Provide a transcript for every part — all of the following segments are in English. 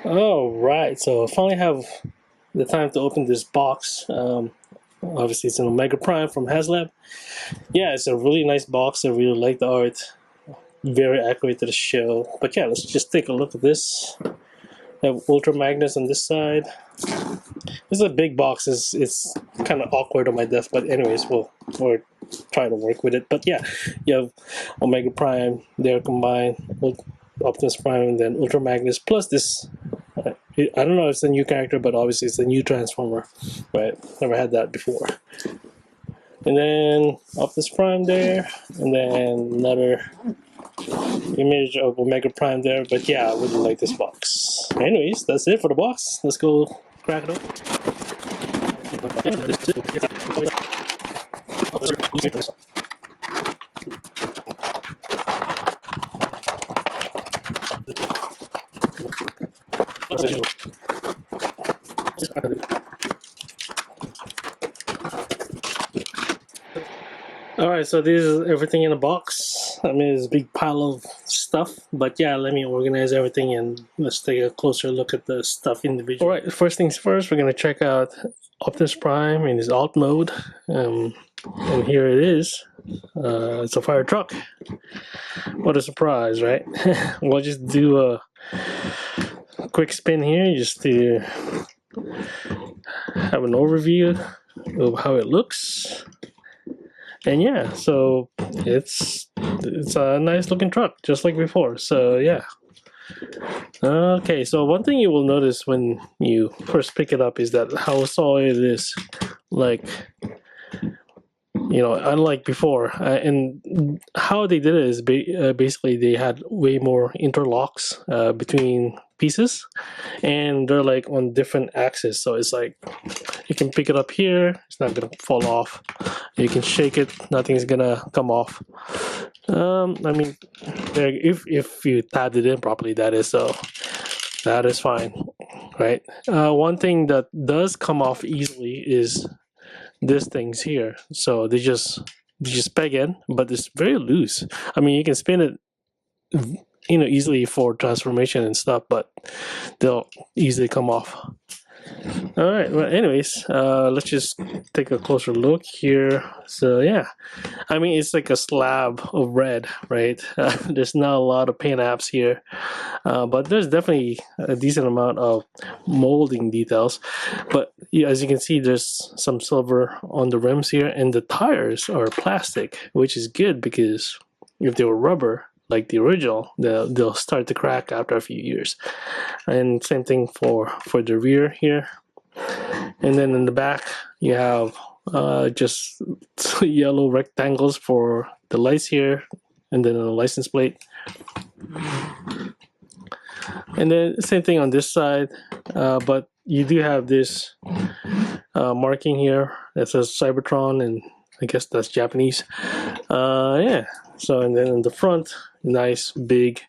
All right, so I finally have the time to open this box. Obviously, it's an Omega Prime from HasLab. Yeah, it's a really nice box. I really like the art. Very accurate to the show. But yeah, let's just take a look at this. I have Ultra Magnus on this side. This is a big box. It's kind of awkward on my desk, but anyways, we'll try to work with it. But yeah, you have Omega Prime there combined, Optimus Prime, and then Ultra Magnus plus this. I don't know if it's a new character, but obviously it's a new Transformer. Right? Never had that before. And then Optimus Prime there, and then another image of Omega Prime there. But yeah, I really like this box. Anyways, that's it for the box. Let's go crack it open. All right, so this is everything in a box. I mean, it's a big pile of stuff, but yeah, let me organize everything and let's take a closer look at the stuff individually. All right, first things first, we're gonna check out Optimus Prime in his alt mode, and here it is. It's a fire truck. What a surprise, right? We'll just do a quick spin here just to have an overview of how it looks. And yeah, so it's a nice looking truck, just like before. So yeah. Okay, so one thing you will notice when you first pick it up is that how solid it is. Like, unlike before. And how they did it is basically they had way more interlocks between pieces, and they're like on different axes. So it's like you can pick it up here, it's not gonna fall off. You can shake it, nothing's gonna come off. I mean, if you tabbed it in properly, that is so. That is fine, right? One thing that does come off easily is these things here. So they just peg in, but it's very loose. I mean, you can spin it, easily for transformation and stuff, but they'll easily come off. All right, well, anyways, let's just take a closer look here. So yeah, I mean, it's like a slab of red, right? There's not a lot of paint apps here, but there's definitely a decent amount of molding details. But yeah, as you can see, there's some silver on the rims here, and the tires are plastic, which is good because if they were rubber, like the original, they'll start to crack after a few years. And same thing for the rear here. And then in the back, you have just yellow rectangles for the lights here, and then a license plate. And then same thing on this side, but you do have this marking here that says Cybertron, and I guess that's Japanese. Yeah. So, and then in the front, nice big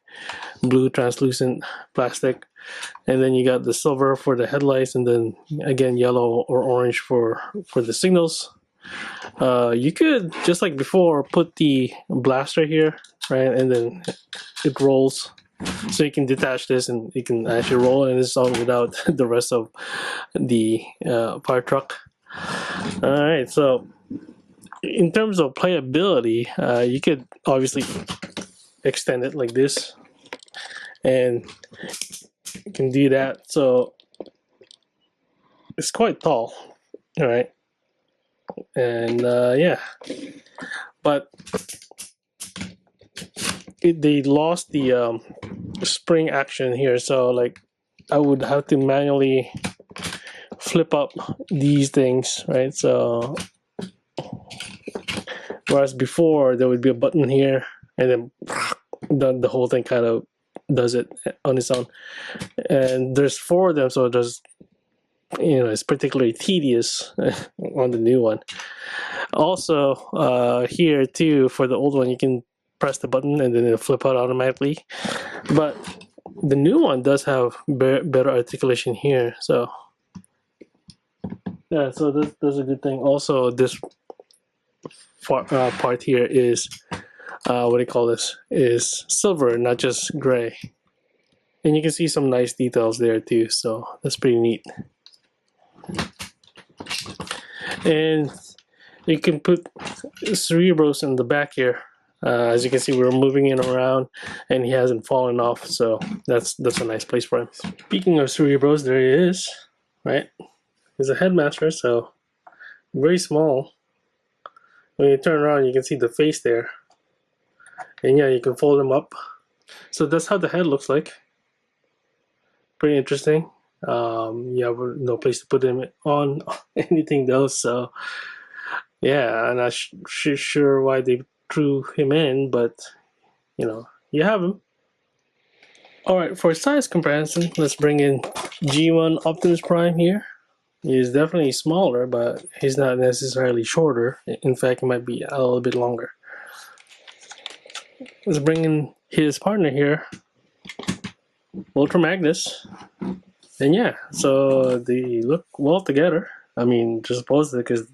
blue translucent plastic, and then you got the silver for the headlights, and then again yellow or orange for the signals. You could, just like before, put the blaster here, right, and then it rolls, so you can detach this and you can actually roll in this on without the rest of the fire truck. All right, so in terms of playability, you could obviously extend it like this, and you can do that. So it's quite tall, all right, and yeah, but they lost the spring action here, so like I would have to manually flip up these things, right? So whereas before there would be a button here, and then the whole thing kind of does it on its own. And there's 4 of them, so there's, it's particularly tedious on the new one. Also, here too, for the old one, you can press the button and then it'll flip out automatically. But the new one does have better articulation here, so yeah, so that's a good thing. Also, this part here is what do you call this? Is silver, not just gray. And you can see some nice details there too, so that's pretty neat. And you can put Cerebros in the back here. As you can see, we're moving it around, and he hasn't fallen off, so that's a nice place for him. Speaking of Cerebros, there he is, right? He's a headmaster, so very small. When you turn around, you can see the face there, and yeah, you can fold him up. So that's how the head looks like. Pretty interesting. You have no place to put him on anything though, so yeah, I'm not sure why they threw him in, but you know, you have him. Alright, for size comparison, let's bring in G1 Optimus Prime here. He's definitely smaller, but he's not necessarily shorter. In fact, he might be a little bit longer. Let's bring in his partner here, Ultra Magnus. And yeah, so they look well together. I mean, just supposedly because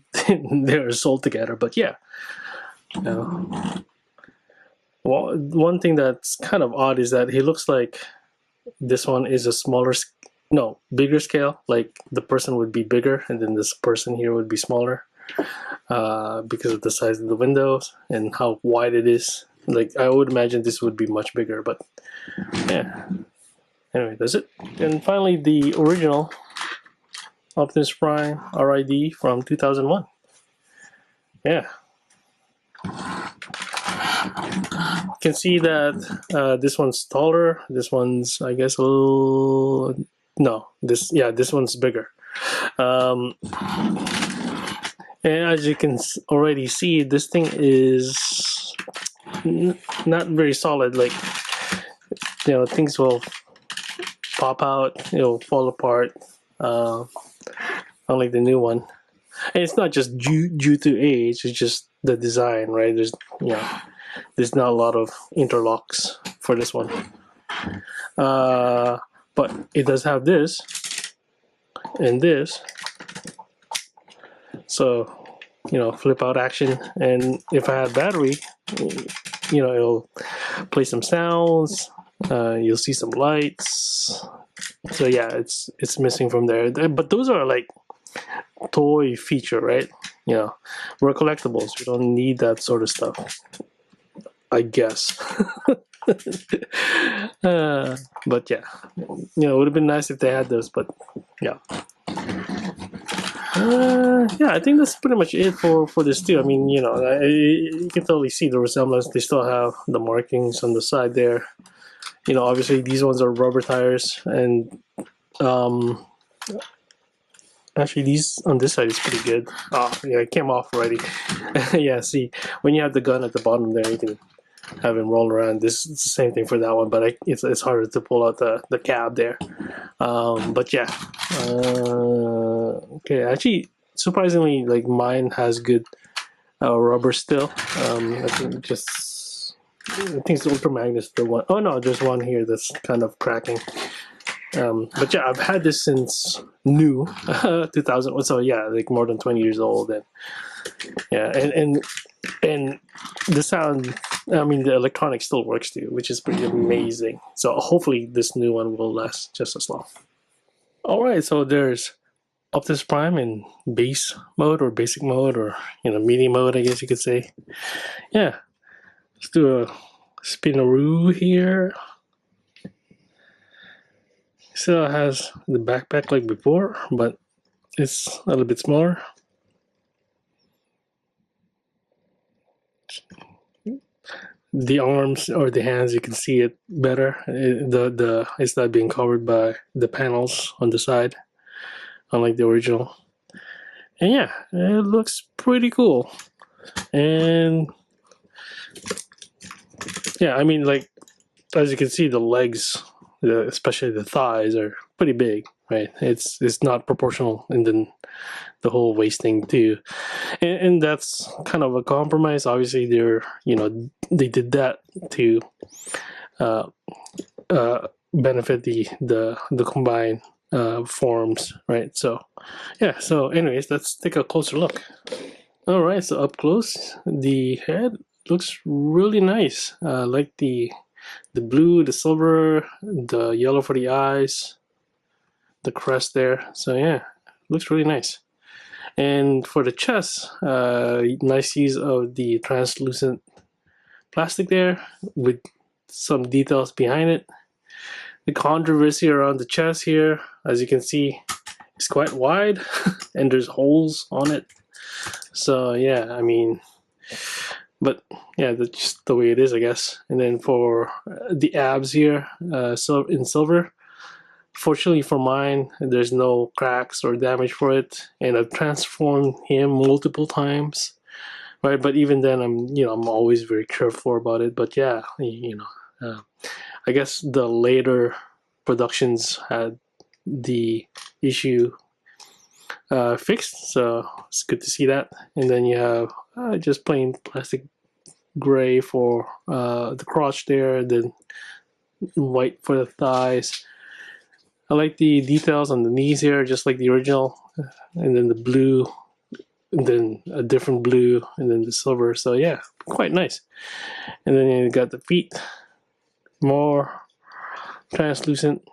they're sold together, but yeah. Well, one thing that's kind of odd is that he looks like this one is a bigger scale. Like the person would be bigger, and then this person here would be smaller because of the size of the windows and how wide it is. Like I would imagine this would be much bigger, but yeah. Anyway, that's it. And finally, the original Optimus Prime RID from 2001. Yeah. You can see that this one's taller. This one's, I guess, a little... No, this one's bigger. And as you can already see, this thing is not very solid. Like, you know, things will pop out, it'll fall apart, unlike the new one. And it's not just due to age, it's just the design, right? There's not a lot of interlocks for this one, but it does have this and this, so you know, flip out action. And if I had battery, you know, it'll play some sounds. You'll see some lights. So yeah, it's missing from there. But those are like toy feature, right? You know, we're collectibles. We don't need that sort of stuff, I guess. But yeah, you know, it would have been nice if they had those. But yeah. Yeah, I think that's pretty much it for this too. I mean, you know, you can totally see the resemblance. They still have the markings on the side there. You know, obviously these ones are rubber tires, and actually these on this side is pretty good. Oh yeah, it came off already. Yeah, see, when you have the gun at the bottom there, you can have him roll around. It's the same thing for that one, but it's harder to pull out the cab there. But yeah, okay. Actually, surprisingly, like mine has good rubber still. I think it's Ultra Magnus, the one. Oh no, there's one here that's kind of cracking. But yeah, I've had this since new 2000. So yeah, like more than 20 years old, and yeah, and the sound. I mean, the electronics still works too, which is pretty amazing. So hopefully this new one will last just as long. All right, so there's Optimus Prime in base mode or basic mode, or you know, medium mode, I guess you could say. Yeah. Let's do a spinaroo here. Still has the backpack like before, but it's a little bit smaller. The arms or the hands, you can see it better. It's not being covered by the panels on the side, unlike the original. And yeah, it looks pretty cool. And yeah, I mean, like, as you can see, the legs, especially the thighs, are pretty big, right? It's not proportional, and then the whole waist thing too, and that's kind of a compromise. Obviously, they did that to benefit the combined forms, right? So yeah. So anyways, let's take a closer look. All right, so up close, the head looks really nice. Like the the blue, the silver, the yellow for the eyes, the crest there. So yeah, looks really nice. And for the chest, nice use of the translucent plastic there with some details behind it. The controversy around the chest here, as you can see, is quite wide and there's holes on it. So yeah, I mean, but yeah, that's just the way it is, I guess. And then for the abs here, so in silver, fortunately for mine, there's no cracks or damage for it, and I've transformed him multiple times, right? But even then, I'm always very careful about it. But yeah, I guess the later productions had the issue fixed, so it's good to see that. And then you have just plain plastic gray for the crotch there, then white for the thighs. I like the details on the knees here, just like the original, and then the blue, and then a different blue, and then the silver. So yeah, quite nice. And then you got the feet, more translucent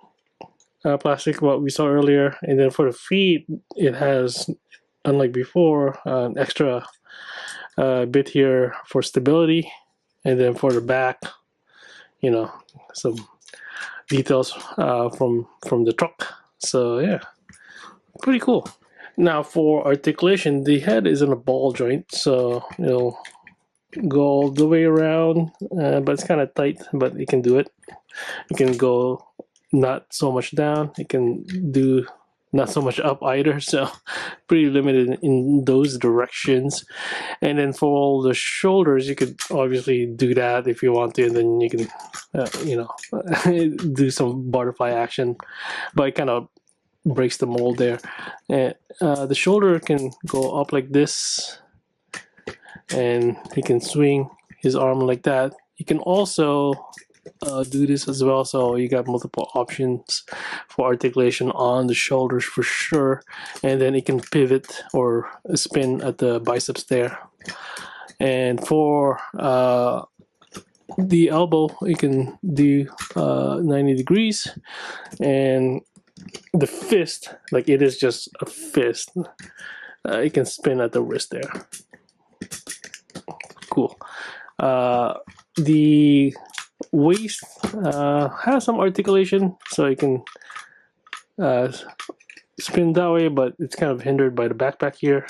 plastic, what we saw earlier. And then for the feet, it has, unlike before, an extra bit here for stability. And then for the back, some details from the truck. So yeah, pretty cool. Now for articulation, the head is in a ball joint, so it'll go all the way around, but it's kind of tight, but you can do it. You can go not so much down, you can do not so much up either, so pretty limited in those directions. And then for all the shoulders, you could obviously do that if you want to, and then you can do some butterfly action, but it kind of breaks the mold there. And the shoulder can go up like this, and he can swing his arm like that. You can also do this as well, so you got multiple options for articulation on the shoulders for sure. And then it can pivot or spin at the biceps there. And for the elbow, you can do 90 degrees. And the fist, like it is just a fist, it can spin at the wrist there. Cool. The waist has some articulation, so you can spin that way, but it's kind of hindered by the backpack here.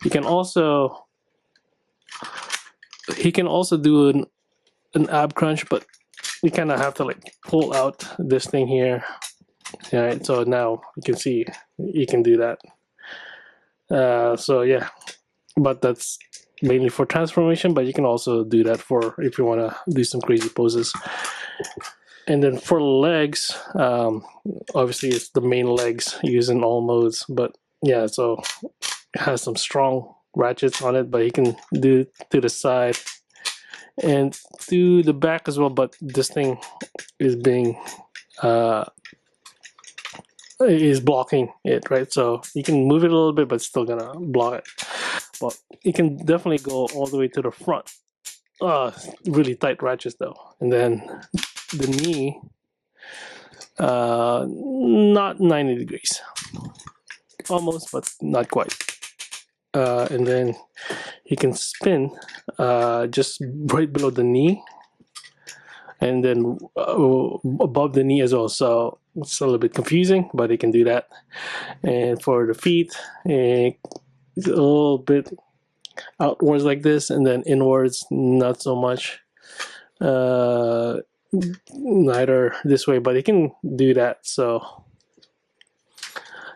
He can also do an ab crunch, but you kind of have to like pull out this thing here. All right, so now you can see you can do that. So yeah, but that's mainly for transformation, but you can also do that for if you want to do some crazy poses. And then for legs, obviously it's the main legs used in all modes, but yeah, so it has some strong ratchets on it, but you can do to the side and to the back as well. But this thing is being is blocking it, right? So you can move it a little bit, but it's still gonna block it. But you can definitely go all the way to the front. Really tight ratchets though. And then the knee, not 90 degrees, almost, but not quite. And then you can spin just right below the knee, and then above the knee as well. So it's a little bit confusing, but you can do that. And for the feet, it's a little bit outwards like this, and then inwards not so much. Neither this way, but you can do that. So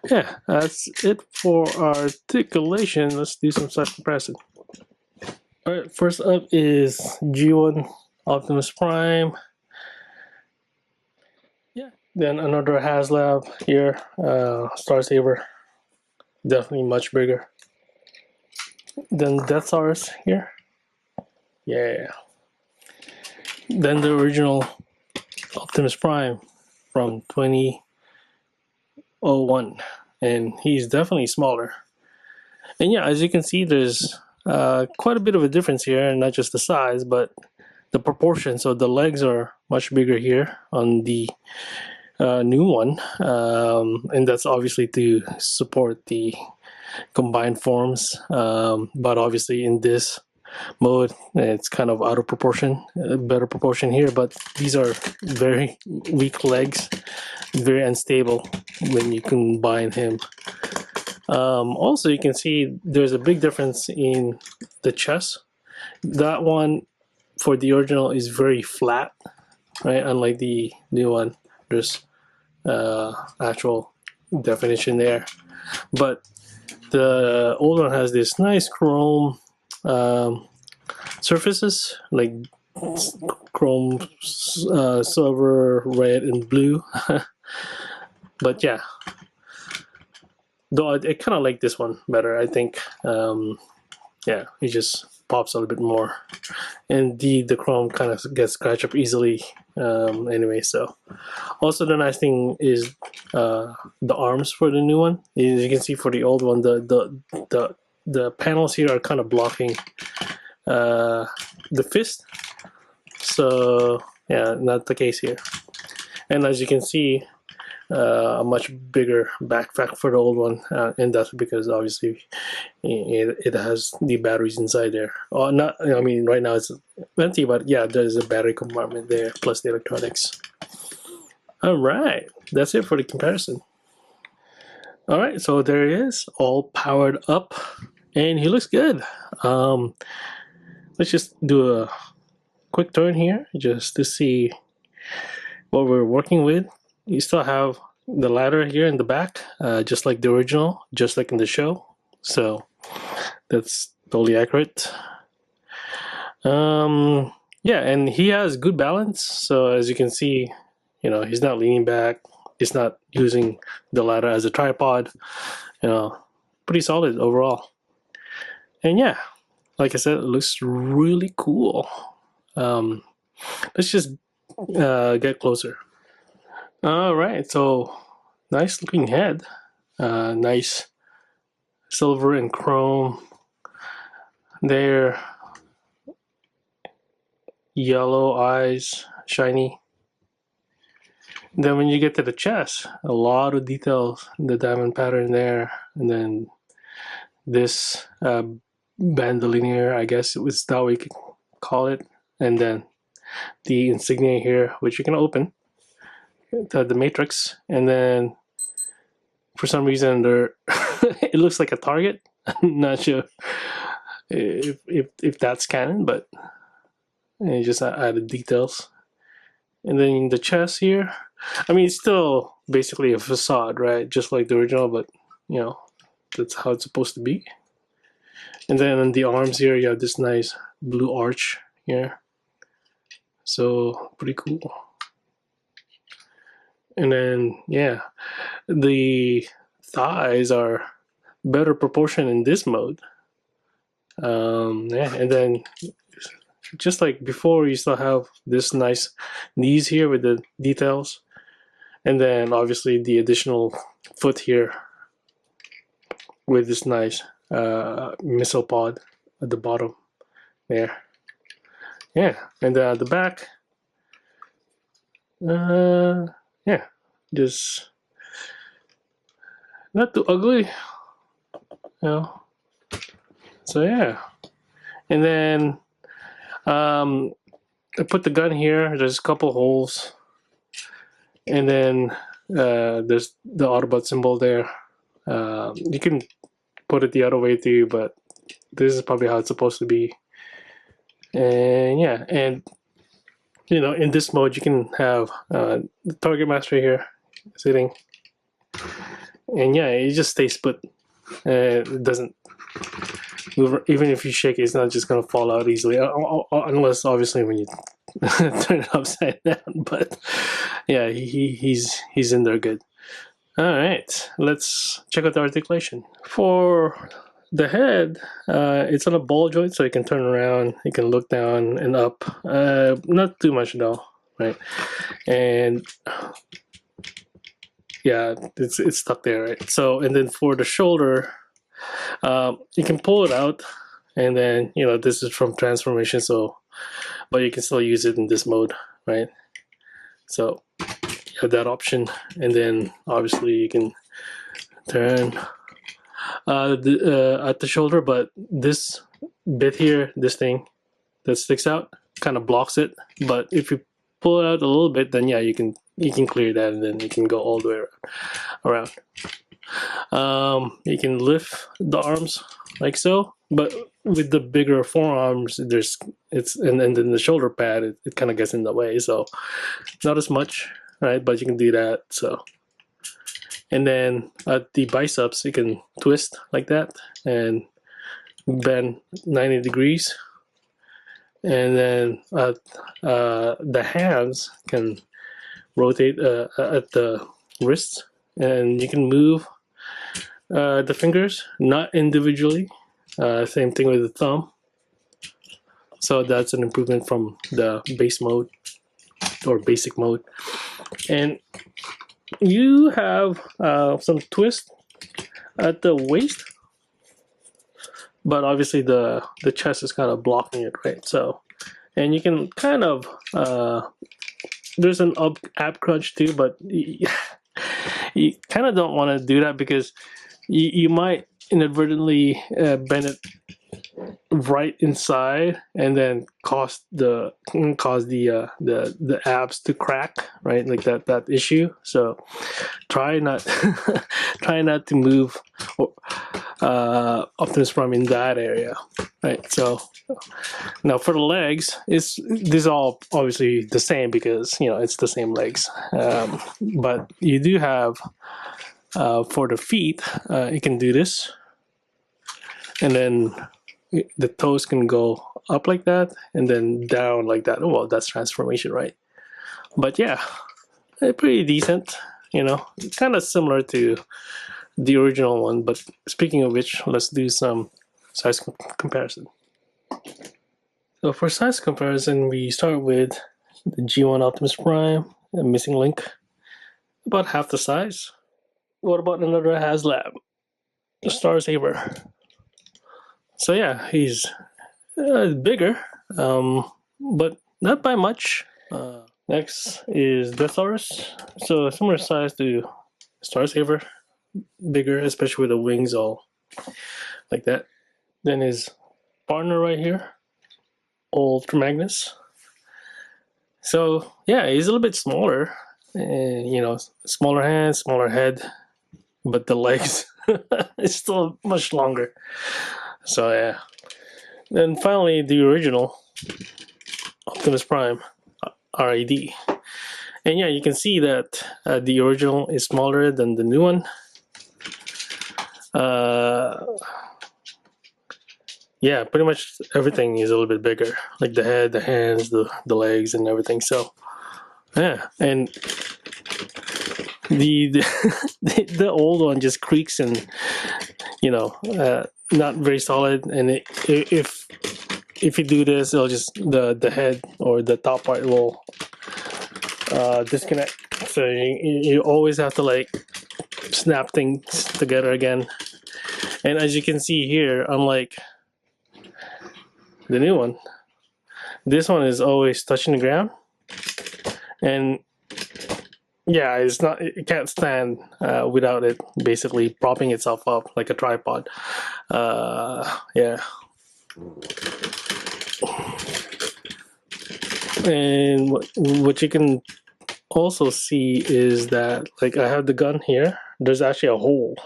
yeah, that's it for articulation. Let's do some side comparison. Alright, first up is G1 Optimus Prime. Yeah, then another HasLab here, Star Saver, definitely much bigger. Then Death Stars here. Yeah. Then the original Optimus Prime from 2001, and he's definitely smaller. And yeah, as you can see, there's quite a bit of a difference here, and not just the size, but the proportion. So the legs are much bigger here on the new one, and that's obviously to support the combined forms. But obviously in this mode, it's kind of out of proportion, better proportion here. But these are very weak legs, very unstable when you combine him. Also, you can see there's a big difference in the chest. That one for the original is very flat, right? Unlike the new one, there's actual definition there. But the old one has this nice chrome surfaces, like chrome, silver, red, and blue. But yeah, though I kind of like this one better. I think, yeah, it just pops a little bit more, and the chrome kind of gets scratched up easily. Anyway, so also the nice thing is the arms for the new one. As you can see, for the old one, the panels here are kind of blocking the fist. So yeah, not the case here. And as you can see, a much bigger backpack for the old one, and that's because obviously it has the batteries inside there. Oh, not, I mean, right now it's empty, but yeah, there's a battery compartment there plus the electronics. All right, that's it for the comparison. All right, so there he is, all powered up, and he looks good. Let's just do a quick turn here just to see what we're working with. You still have the ladder here in the back, just like the original, just like in the show. So that's totally accurate. Yeah, and he has good balance. So as you can see, you know, he's not leaning back. He's not using the ladder as a tripod. You know, pretty solid overall. And yeah, like I said, it looks really cool. Let's just get closer. All right, so nice looking head, nice silver and chrome there, yellow eyes, shiny. Then when you get to the chest, a lot of details, the diamond pattern there, and then this bandolier, I guess it was that we could call it, and then the insignia here, which you can open. The matrix, and then for some reason there it looks like a target. I'm not sure if that's canon, but it just added details. And then in the chest here, I mean, it's still basically a facade, right? Just like the original, but you know, that's how it's supposed to be. And then on the arms here, you have this nice blue arch here, so pretty cool. And then yeah, the thighs are better proportion in this mode. Yeah, and then just like before, you still have this nice knees here with the details, and then obviously the additional foot here with this nice missile pod at the bottom there. Yeah, and then at the back, yeah, just not too ugly, you know. So yeah, and then I put the gun here. There's a couple holes, and then there's the Autobot symbol there. You can put it the other way too, but this is probably how it's supposed to be. And yeah, and you know, in this mode you can have the target master here sitting, and yeah, it just stays put. It doesn't move. Even if you shake it, it's not just gonna fall out easily, unless obviously when you turn it upside down. But yeah, he's in there good. All right, let's check out the articulation for the head. It's on a ball joint, so you can turn around, you can look down and up. Not too much though, right? And yeah, it's stuck there, right? So, and then for the shoulder, you can pull it out, and then you know, this is from transformation, so but you can still use it in this mode, right? So you have that option, and then obviously you can turn at the shoulder, but this bit here, this thing that sticks out, kind of blocks it. But if you pull it out a little bit, then yeah, you can clear that, and then you can go all the way around. You can lift the arms like so, but with the bigger forearms, and then the shoulder pad, it kind of gets in the way, so not as much, right? But you can do that. So, and then at the biceps, you can twist like that and bend 90 degrees, and then the hands can rotate at the wrists, and you can move the fingers, not individually. Same thing with the thumb. So that's an improvement from the base mode or basic mode. And you have some twist at the waist, but obviously the chest is kind of blocking it, right? So, and you can kind of there's an ab crunch too, but you kind of don't want to do that because you might inadvertently bend it right inside and then cause the abs to crack, right? Like that issue. So try not try not to move Optimus Prime in that area, right? So now for the legs, these are all obviously the same because it's the same legs, but you do have for the feet, you can do this, and then the toes can go up like that and then down like that. Oh, well, that's transformation, right? But yeah, pretty decent, kind of similar to the original one. But speaking of which, let's do some size comparison. So for size comparison, we start with the G1 Optimus Prime, a missing link, about half the size. What about another HasLab, the Star Saber? So yeah, he's bigger, but not by much. Next is Deathaurus. So a similar size to Star Saber, bigger, especially with the wings all like that. Then his partner right here, Ultra Magnus. So yeah, he's a little bit smaller, smaller hands, smaller head, but the legs is still much longer. So yeah. Then finally, the original Optimus Prime, RAD. And yeah, you can see that the original is smaller than the new one. Yeah, pretty much everything is a little bit bigger, like the head, the hands, the legs, and everything. So yeah, and the old one just creaks and not very solid. And if you do this, it'll just the head or the top part will disconnect. So you always have to like snap things together again. And as you can see here, unlike the new one, this one is always touching the ground, and yeah, it can't stand without it basically propping itself up like a tripod. Yeah. And what you can also see is that, like, I have the gun here. There's actually a hole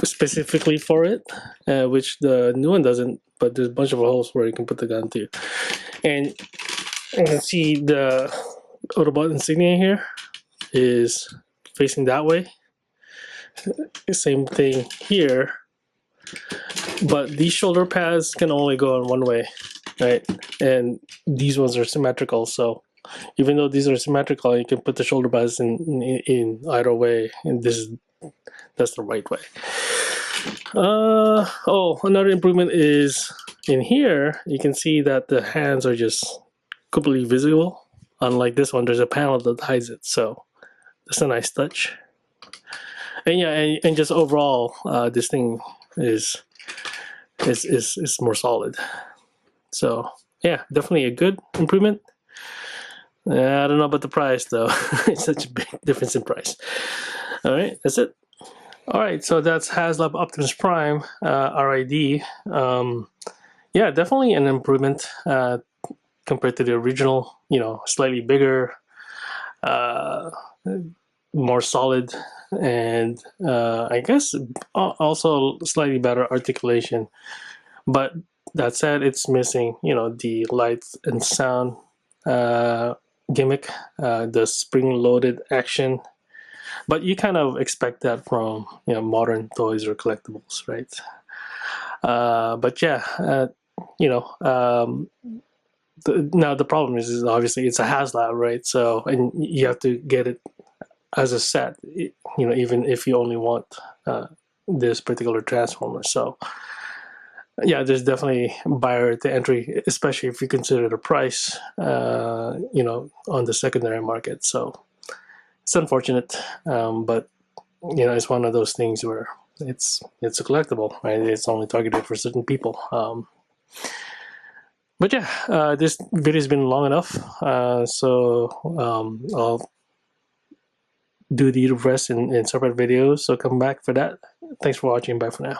specifically for it, which the new one doesn't, but there's a bunch of holes where you can put the gun to. And you can see the Autobot insignia here is facing that way. Same thing here, but these shoulder pads can only go in one way, right? And these ones are symmetrical, so even though these are symmetrical, you can put the shoulder pads in either way, and that's the right way. Another improvement is in here. You can see that the hands are just completely visible. Unlike this one, there's a panel that hides it, so that's a nice touch. And yeah, and just overall, this thing is more solid. So yeah, definitely a good improvement. I don't know about the price though. It's such a big difference in price. All right, that's it. All right, so that's HasLab Optimus Prime RID. Yeah, definitely an improvement compared to the original. You know, slightly bigger, uh, more solid, and I guess also slightly better articulation. But that said, it's missing, you know, the light and sound uh, gimmick, the spring-loaded action. But you kind of expect that from, you know, modern toys or collectibles, right? But yeah, you know, now the problem is obviously it's a HasLab, right? So and you have to get it as a set, you know, even if you only want this particular transformer. So yeah, there's definitely barrier to entry, especially if you consider the price, you know, on the secondary market. So it's unfortunate, but you know, it's one of those things where it's a collectible, right? It's only targeted for certain people. But yeah, this video's been long enough, so I'll do the rest in separate videos. So come back for that. Thanks for watching. Bye for now.